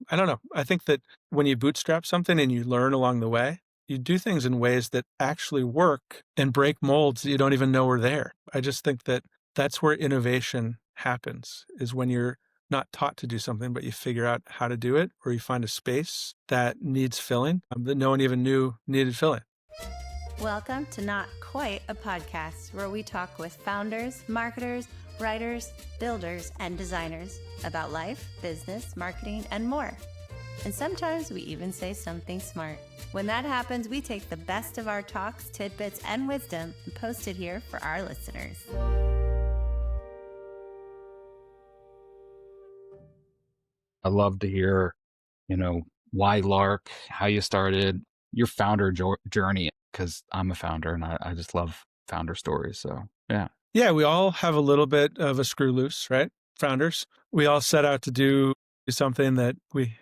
I don't know. I think that when you bootstrap something and you learn along the way, you do things in ways that actually work and break molds that you don't even know are there. I just think that that's where innovation happens, is when you're not taught to do something, but you figure out how to do it, or you find a space that needs filling that no one even knew needed filling. Welcome to Not Quite a Podcast, where we talk with founders, marketers, writers, builders, and designers about life, business, marketing, and more. And sometimes we even say something smart. When that happens, we take the best of our talks, tidbits, and wisdom and post it here for our listeners. I love to hear, why Lark, how you started, your founder journey, because I'm a founder and I just love founder stories. So, yeah. Yeah, we all have a little bit of a screw loose, right? Founders. We all set out to do something that we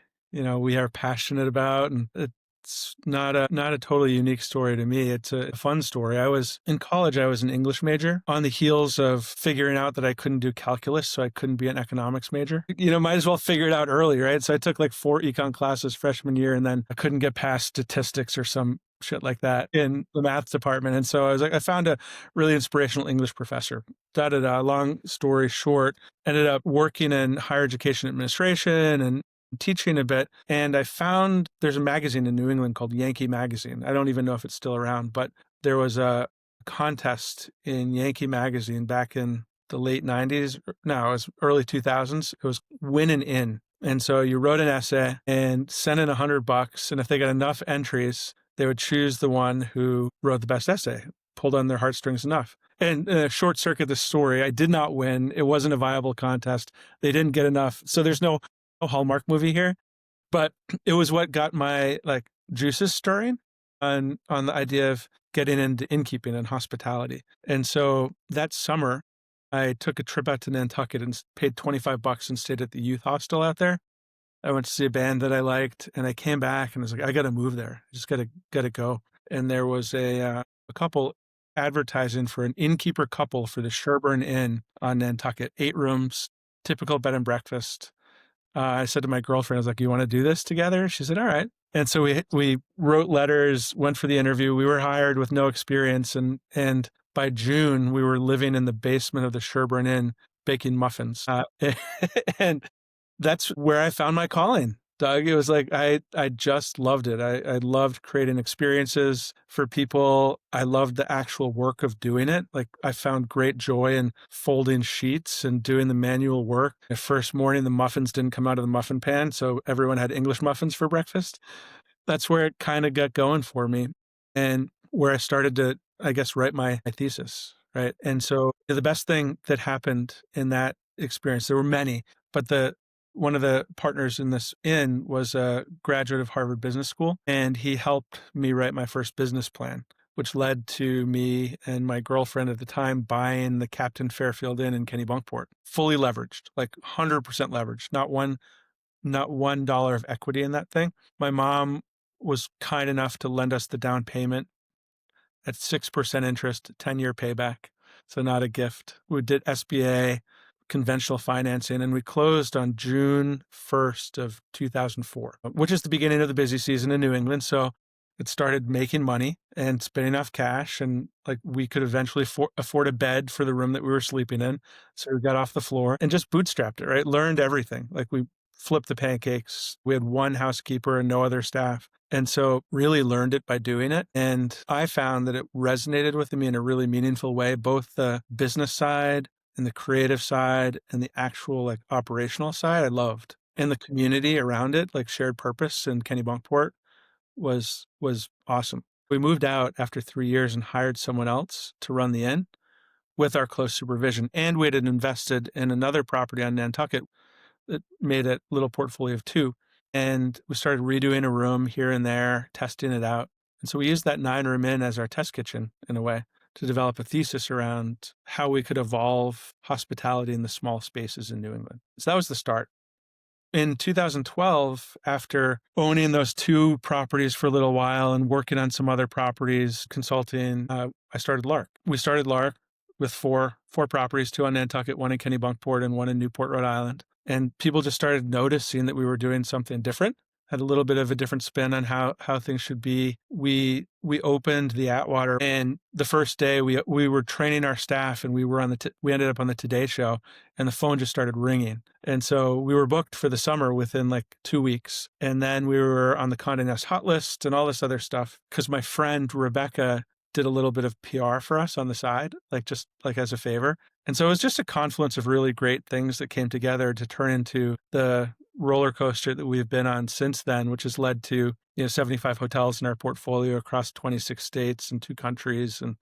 are passionate about, and it's not a totally unique story to me. It's a fun story. I was in college, I was an English major on the heels of figuring out that I couldn't do calculus, so I couldn't be an economics major. Might as well figure it out early, right? So I took like 4 econ classes freshman year, and then I couldn't get past statistics or some shit like that in the math department. And so I found a really inspirational English professor. Long story short, ended up working in higher education administration and teaching a bit. And I found there's a magazine in New England called Yankee Magazine. I don't even know if it's still around, but there was a contest in Yankee Magazine back in the late 90s. No, it was early 2000s. It was win and in. And so you wrote an essay and sent in $100. And if they got enough entries, they would choose the one who wrote the best essay, pulled on their heartstrings enough. And short circuit the story, I did not win. It wasn't a viable contest. They didn't get enough. So there's no Hallmark movie here, but it was what got my juices stirring on the idea of getting into innkeeping and hospitality. And so that summer, I took a trip out to Nantucket and paid $25 and stayed at the youth hostel out there. I went to see a band that I liked, and I came back and I was like, I got to move there. I just got to go. And there was a couple advertising for an innkeeper couple for the Sherburne Inn on Nantucket, 8 rooms, typical bed and breakfast. I said to my girlfriend, I was like, you want to do this together? She said, all right. And so we wrote letters, went for the interview. We were hired with no experience. And by June, we were living in the basement of the Sherburne Inn baking muffins. And that's where I found my calling, Doug. It was like, I just loved it. I loved creating experiences for people. I loved the actual work of doing it. Like, I found great joy in folding sheets and doing the manual work. The first morning, the muffins didn't come out of the muffin pan, so everyone had English muffins for breakfast. That's where it kind of got going for me, and where I started to, I guess, write my thesis, right? And so the best thing that happened in that experience, there were many, but one of the partners in this inn was a graduate of Harvard Business School, and he helped me write my first business plan, which led to me and my girlfriend at the time buying the Captain Fairfield Inn in Kennebunkport, fully leveraged, like 100% leveraged, not $1 of equity in that thing. My mom was kind enough to lend us the down payment at 6% interest, 10-year payback, so not a gift. We did SBA, conventional financing, and we closed on June 1st of 2004, which is the beginning of the busy season in New England. So it started making money and spinning off cash, and we could eventually afford a bed for the room that we were sleeping in. So we got off the floor and just bootstrapped it, right? Learned everything. We flipped the pancakes. We had one housekeeper and no other staff. And so really learned it by doing it. And I found that it resonated with me in a really meaningful way, both the business side and the creative side and the actual operational side I loved. And the community around it, shared purpose in Kennebunkport was awesome. We moved out after 3 years and hired someone else to run the inn with our close supervision. And we had invested in another property on Nantucket that made a little portfolio of 2. And we started redoing a room here and there, testing it out. And so we used that 9-room inn as our test kitchen in a way, to develop a thesis around how we could evolve hospitality in the small spaces in New England. So that was the start. In 2012, after owning those 2 properties for a little while and working on some other properties, consulting, I started Lark. We started Lark with four properties, 2 on Nantucket, 1 in Kennebunkport, and 1 in Newport, Rhode Island. and people just started noticing that we were doing something different, had a little bit of a different spin on how things should be. We opened the Atwater, and the first day we were training our staff, and we were on we ended up on the Today Show, and the phone just started ringing. And so we were booked for the summer within like 2 weeks, and then we were on the Condé Nast Hot List and all this other stuff because my friend Rebecca did a little bit of PR for us on the side, like just like as a favor. And so it was just a confluence of really great things that came together to turn into the roller coaster that we've been on since then, which has led to 75 hotels in our portfolio across 26 states and 2 countries, and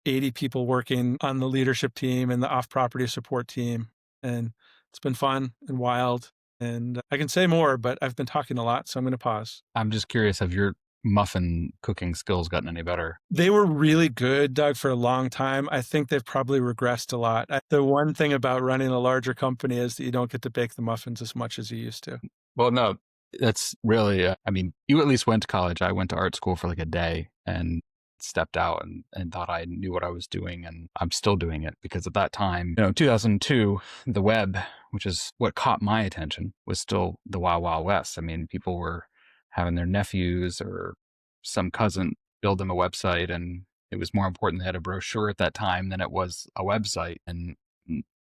80 people working on the leadership team and the off-property support team. And it's been fun and wild. And I can say more, but I've been talking a lot, so I'm going to pause. I'm just curious, have your muffin cooking skills gotten any better? They were really good, Doug, for a long time. I think they've probably regressed a lot. The one thing about running a larger company is that you don't get to bake the muffins as much as you used to. Well, no, that's really, I mean, you at least went to college. I went to art school for like a day and stepped out and thought I knew what I was doing. And I'm still doing it because at that time, 2002, the web, which is what caught my attention, was still the Wild Wild West. I mean, people were having their nephews or some cousin build them a website, and it was more important they had a brochure at that time than it was a website. And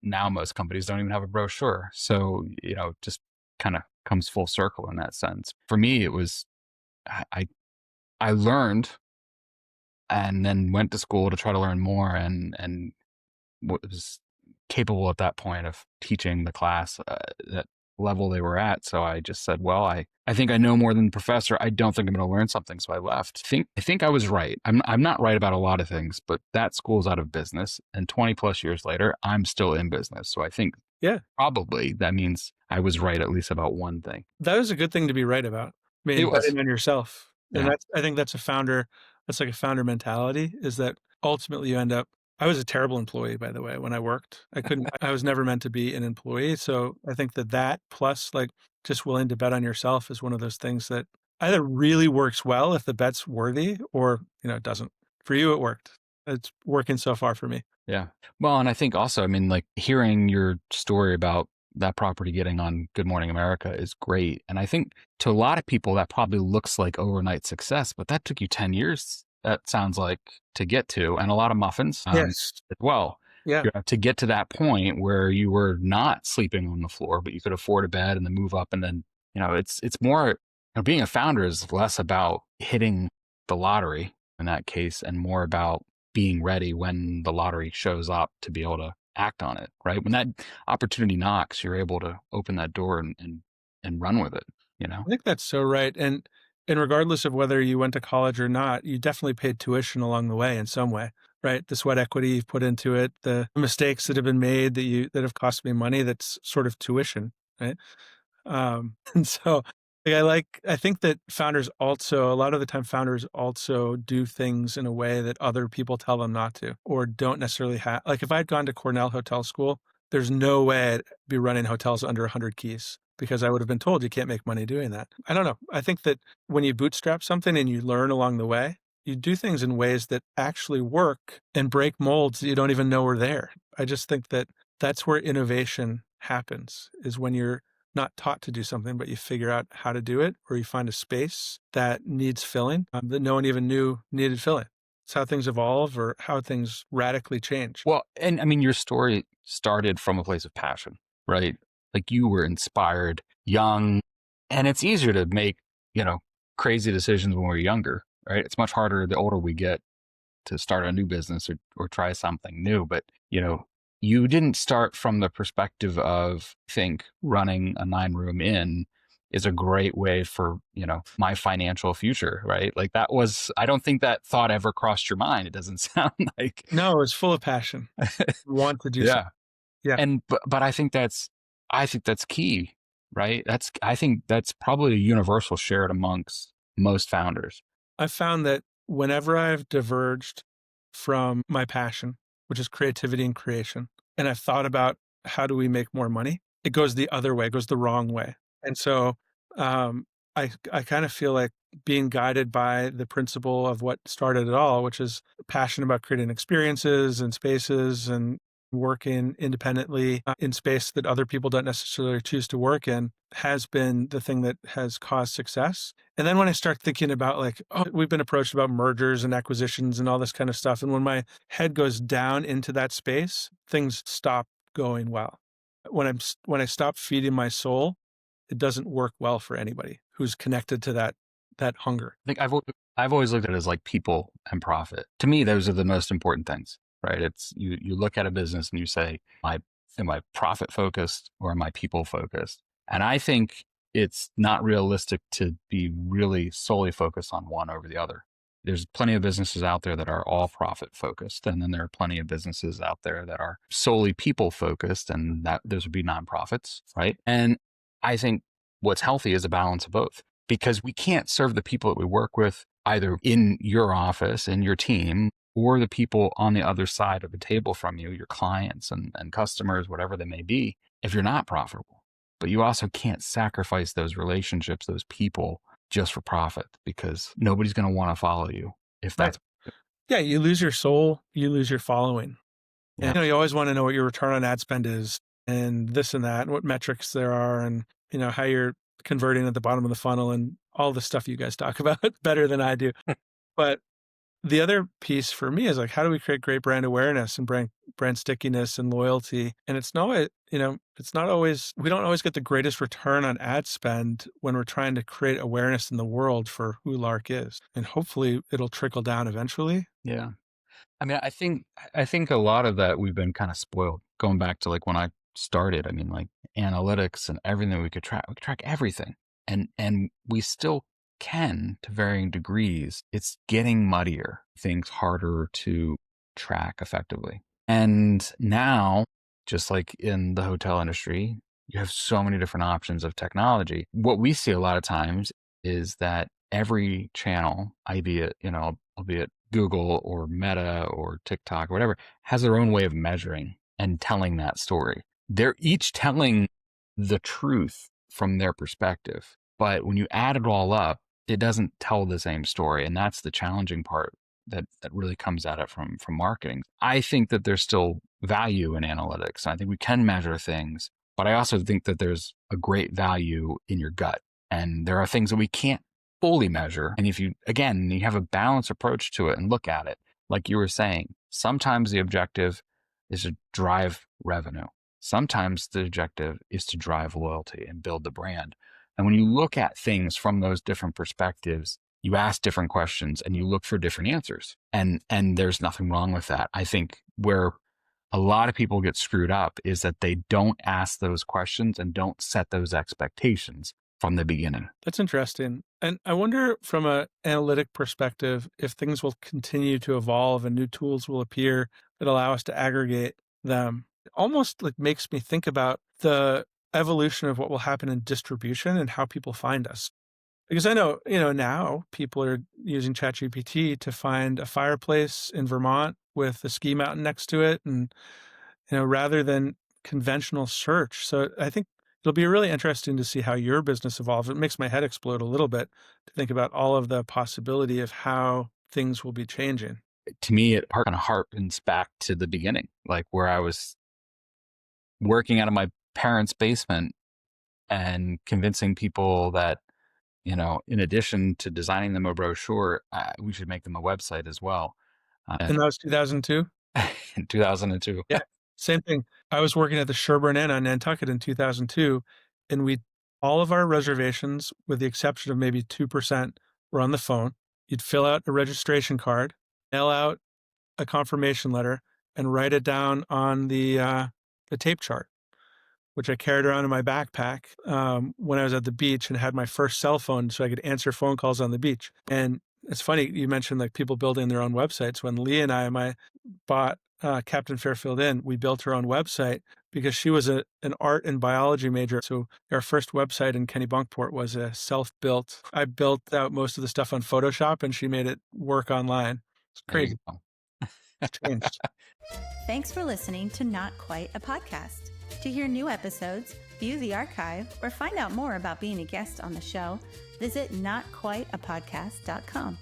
now most companies don't even have a brochure. So, just kind of comes full circle in that sense. For me, it was, I learned and then went to school to try to learn more, and was capable at that point of teaching the class that level they were at. So I just said, well, I think I know more than the professor. I don't think I'm going to learn something. So I left. I think I was right. I'm not right about a lot of things, but that school's out of business. And 20 plus years later, I'm still in business. So I think probably that means I was right at least about one thing. That was a good thing to be right about. I mean, It was. betting on yourself. And Yeah. I think that's like a founder mentality, is that ultimately you end up. I was a terrible employee, by the way, when I worked. I was never meant to be an employee. So I think that plus like just willing to bet on yourself is one of those things that either really works well if the bet's worthy, or, it doesn't. For you, it worked. It's working so far for me. Yeah. Well, and I think also, I mean, like hearing your story about that property getting on Good Morning America is great. And I think to a lot of people, that probably looks like overnight success, but that took you 10 years, that sounds like, to get to, and a lot of muffins Yes. as well. Yeah. To get to that point where you were not sleeping on the floor, but you could afford a bed and then move up. And then, it's more, being a founder is less about hitting the lottery in that case and more about being ready when the lottery shows up to be able to act on it, right? When that opportunity knocks, you're able to open that door and run with it, I think that's so right. And regardless of whether you went to college or not, you definitely paid tuition along the way in some way, right? The sweat equity you've put into it, the mistakes that have been made that have cost me money, that's sort of tuition, right? And so I think that a lot of the time founders also do things in a way that other people tell them not to, or don't necessarily have. Like if I'd gone to Cornell Hotel School, there's no way I'd be running hotels under 100 keys, because I would have been told you can't make money doing that. I don't know. I think that when you bootstrap something and you learn along the way, you do things in ways that actually work and break molds that you don't even know are there. I just think that that's where innovation happens, is when you're not taught to do something, but you figure out how to do it, or you find a space that needs filling that no one even knew needed filling. It's how things evolve, or how things radically change. Well, and I mean, your story started from a place of passion, right? Like you were inspired, young, and it's easier to make, crazy decisions when we're younger, right? It's much harder the older we get to start a new business or try something new. But, you didn't start from the perspective of, think running a 9-room inn is a great way for, my financial future, right? Like I don't think that thought ever crossed your mind. It doesn't sound like. No, it's full of passion. Want to do Yeah. something. Yeah. And, but I think that's key, right? I think that's probably a universal shared amongst most founders. I've found that whenever I've diverged from my passion, which is creativity and creation, and I've thought about how do we make more money, it goes the other way, it goes the wrong way. And so I kind of feel like being guided by the principle of what started it all, which is passion about creating experiences and spaces and working independently in space that other people don't necessarily choose to work in has been the thing that has caused success. And then when I start thinking about like, oh, we've been approached about mergers and acquisitions and all this kind of stuff. And when my head goes down into that space, things stop going well. When I stop feeding my soul, it doesn't work well for anybody who's connected to that hunger. I think I've always looked at it as like people and profit. To me, those are the most important things, right? It's you look at a business and you say, am I profit focused or am I people focused? And I think it's not realistic to be really solely focused on one over the other. There's plenty of businesses out there that are all profit focused. And then there are plenty of businesses out there that are solely people focused, and that those would be nonprofits, right? And I think what's healthy is a balance of both, because we can't serve the people that we work with either in your office, in your team, or the people on the other side of the table from you, your clients and customers, whatever they may be, if you're not profitable. But you also can't sacrifice those relationships, those people, just for profit, because nobody's going to want to follow you if that's Yeah, you lose your soul, you lose your following. Yeah. And you always want to know what your return on ad spend is and this and that and what metrics there are and how you're converting at the bottom of the funnel and all the stuff you guys talk about better than I do. But the other piece for me is like, how do we create great brand awareness and brand stickiness and loyalty? And it's not, we don't always get the greatest return on ad spend when we're trying to create awareness in the world for who Lark is. And hopefully it'll trickle down eventually. Yeah. I mean, I think a lot of that we've been kind of spoiled going back to like when I started. I mean, like analytics and everything we could track everything. And we still can to varying degrees. It's getting muddier, things harder to track effectively. And now, just like in the hotel industry, you have so many different options of technology. What we see a lot of times is that every channel, albeit Google or Meta or TikTok or whatever, has their own way of measuring and telling that story. They're each telling the truth from their perspective. But when you add it all up, it doesn't tell the same story. And that's the challenging part that really comes at it from marketing. I think that there's still value in analytics. I think we can measure things, but I also think that there's a great value in your gut. And there are things that we can't fully measure. And if you have a balanced approach to it and look at it, like you were saying, sometimes the objective is to drive revenue. Sometimes the objective is to drive loyalty and build the brand. And when you look at things from those different perspectives, you ask different questions and you look for different answers. And there's nothing wrong with that. I think where a lot of people get screwed up is that they don't ask those questions and don't set those expectations from the beginning. That's interesting. And I wonder from an analytic perspective, if things will continue to evolve and new tools will appear that allow us to aggregate them. It almost like makes me think about the evolution of what will happen in distribution and how people find us. Because I know, now people are using ChatGPT to find a fireplace in Vermont with a ski mountain next to it and, rather than conventional search. So I think it'll be really interesting to see how your business evolves. It makes my head explode a little bit to think about all of the possibility of how things will be changing. To me, it kind of harkens back to the beginning, like where I was working out of my parents' basement and convincing people that, in addition to designing them a brochure, we should make them a website as well. And that was 2002? In 2002. Yeah, same thing. I was working at the Sherburne Inn on Nantucket in 2002, and all of our reservations, with the exception of maybe 2%, were on the phone. You'd fill out a registration card, mail out a confirmation letter, and write it down on the tape chart, which I carried around in my backpack when I was at the beach and had my first cell phone so I could answer phone calls on the beach. And it's funny, you mentioned like people building their own websites. When Leah and I bought Captain Fairfield Inn, we built her own website because she was an art and biology major. So our first website in Kennebunkport was a self-built. I built out most of the stuff on Photoshop and she made it work online. It's crazy. It's changed. Thanks for listening to Not Quite a Podcast. To hear new episodes, view the archive, or find out more about being a guest on the show, visit notquiteapodcast.com.